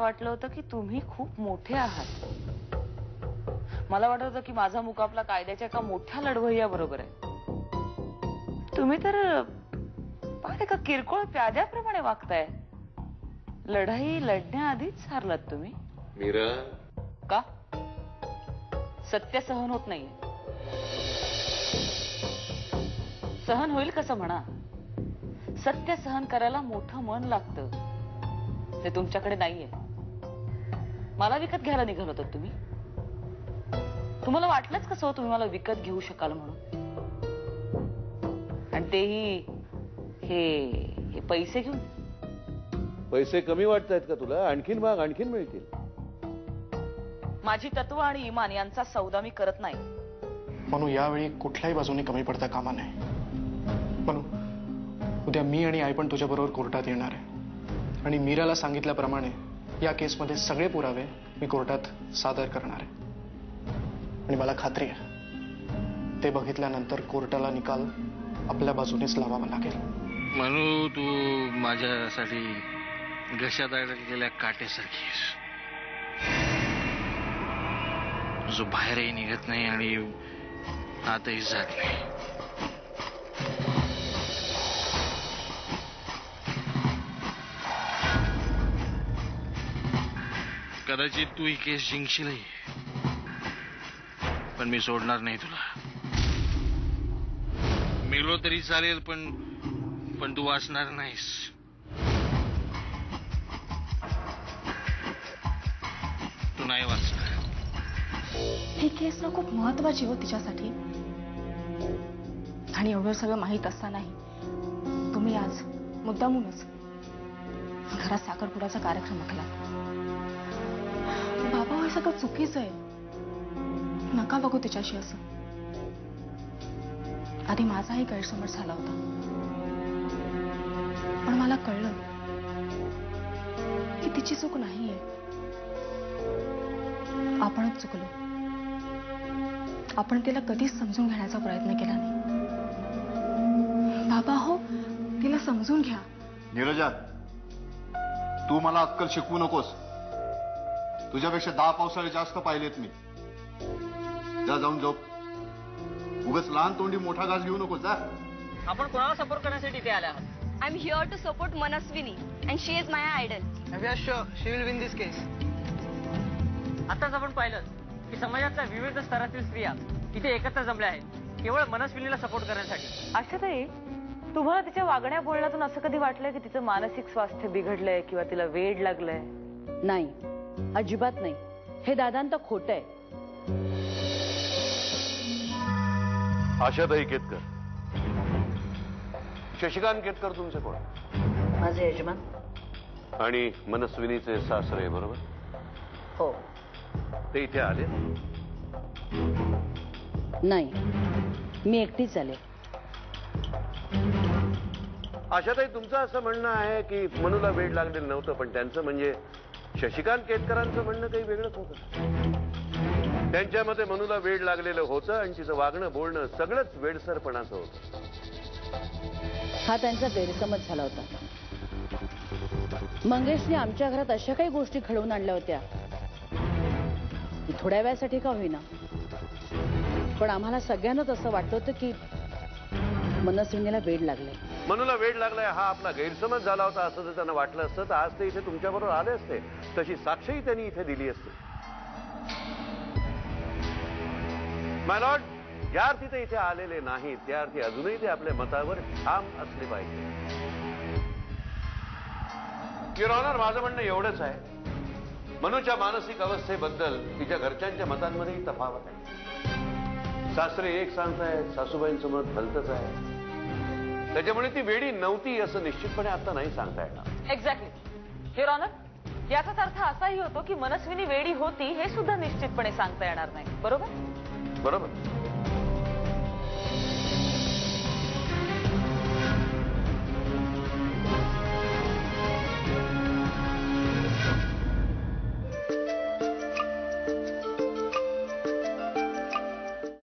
वाटलं होतं की तुम्ही खूप मोठे आहात. मला वाटत होतं की माझा मुकाबला कायद्याच्या एका मोठ्या लढवय्या बरोबर आहे. तुम्ही तर फार एका किरकोळ प्याद्याप्रमाणे वागताय. लढाई लढण्याआधीच हारलात तुम्ही. मीरा, का? सत्य सहन होत नाहीये. सहन होईल कसं म्हणा. सत्य सहन करायला मोठं मन लागतं. ते तुमच्याकडे नाहीये. मला विकत घ्यायला निघाल होतात तुम्ही. तुम्हाला वाटलंच कसं तुम्ही मला विकत घेऊ शकाल म्हणून. आणि तेही हे पैसे घेऊन. पैसे कमी वाटतायत का तुला? आणखीन माग, आणखीन मिळतील. माझी तत्व आणि इमान यांचा सौदा मी करत नाही. म्हणून यावेळी कुठल्याही बाजूने कमी पडता कामा नये. म्हणून उद्या मी आणि आई पण तुझ्या बरोबर कोर्टात येणार आहे आणि मीराला सांगितल्याप्रमाणे या केसमध्ये सगळे पुरावे मी कोर्टात सादर करणार आहे. आणि मला खात्री आहे ते बघितल्यानंतर कोर्टाला निकाल आपल्या बाजूनेच लावावा लागेल. म्हणून तू माझ्यासाठी घशात अडकलेल्या काटेसारखी आहेस, जो बाहेरही निघत नाही आणि आतही जात नाही. कदाचित तू ही केस जिंकशीलही, पण मी सोडणार नाही तुला. मेलो तरी चालेल, पण तू वाचणार नाहीस. तू नाही वाचणार. ही केस ना खूप महत्वाची हो तिच्यासाठी. आणि एवढं सगळं माहीत असतानाही तुम्ही आज मुद्दामूनच घरात साखरपुड्याचा कार्यक्रम आखला. बाबा हे सगळं चुकीचं आहे. नका बघू तिच्याशी असं. आधी माझाही गैरसमज झाला होता, पण मला कळलं की तिची चूक नाहीये. आपणच चुकलो. आपण तिला कधीच समजून घेण्याचा प्रयत्न केला नाही. बाबा हो, तिला समजून घ्या. नीरजा, तू मला अक्कल शिकवू नकोस. तुझ्यापेक्षा 10 पावसाळे जास्त पाहिलेत मी. जा जाऊन झोप. उगाच लहान तोंडी मोठा घास घेऊ नकोस. जा. आपण कोणाला सपोर्ट करण्यासाठी इथे आले आहात? I am here to support Manaswini and she is my idol. We are sure she will win this case. आताच आपण पाहिलं की समाजातल्या विविध स्तरातील स्त्रिया इथे एकत्र जमल्या आहेत केवळ मनस्विनीला सपोर्ट करण्यासाठी. आशाताई, तुम्हाला तिच्या वागण्या बोलण्यातून असं कधी वाटलंय की तिचं मानसिक स्वास्थ्य बिघडलंय किंवा तिला वेड लागलंय? नाही, अजिबात नाही. हे दादांत खोट आहे. आशाताई केतकर. शशिकांत केतकर तुमचे कोण? माझे यजमान. आणि मनस्विनीचे सासरे, बरोबर? हो. ते इथे आले? नाही, मी एकटीच आले. आशाताई, तुमचं असं म्हणणं आहे की मनूला वेड लागलेलं नव्हतं, पण त्यांचं म्हणजे शशिकांत केतकरांचं म्हणणं काही वेगळंच होतं. त्यांच्या मते मनूला वेड लागलेलं होतं आणि तिचं वागणं बोलणं सगळंच वेडसरपणाचं होतं. हा त्यांचा गैरसमज झाला होता. मंगेशने आमच्या घरात अशा काही गोष्टी घडवून आणल्या होत्या की थोड्या वेळासाठी का होईना, पण आम्हाला सगळ्यांनाच असं वाटत होतं की मनस्विनीला वेड लागलंय. मनूला वेड लागलाय हा आपला गैरसमज झाला होता असं जर त्यांना वाटलं असतं तर आज ते इथे तुमच्याबरोबर आले असते. तशी साक्षही त्यांनी इथे दिली असते. माय लॉर्ड, ज्या अर्थी ते इथे आलेले नाहीत त्या अर्थी अजूनही ते आपल्या मतावर ठाम असले पाहिजे. युअर ऑनर, माझं म्हणणं एवढंच आहे, मनूच्या मानसिक अवस्थेबद्दल तिच्या घरच्यांच्या मतांमध्येही तफावत आहे. सासरे एक सांगतायत, सासूबाईंचं मत भलतंच आहे. त्याच्यामुळे ती वेडी नव्हती असं निश्चितपणे आता नाही सांगता येणार. एक्झॅक्टली युअर ऑनर, याचाच अर्थ असाही होतो की मनस्विनी वेडी होती हे सुद्धा निश्चितपणे सांगता येणार नाही. बरोबर? बरोबर.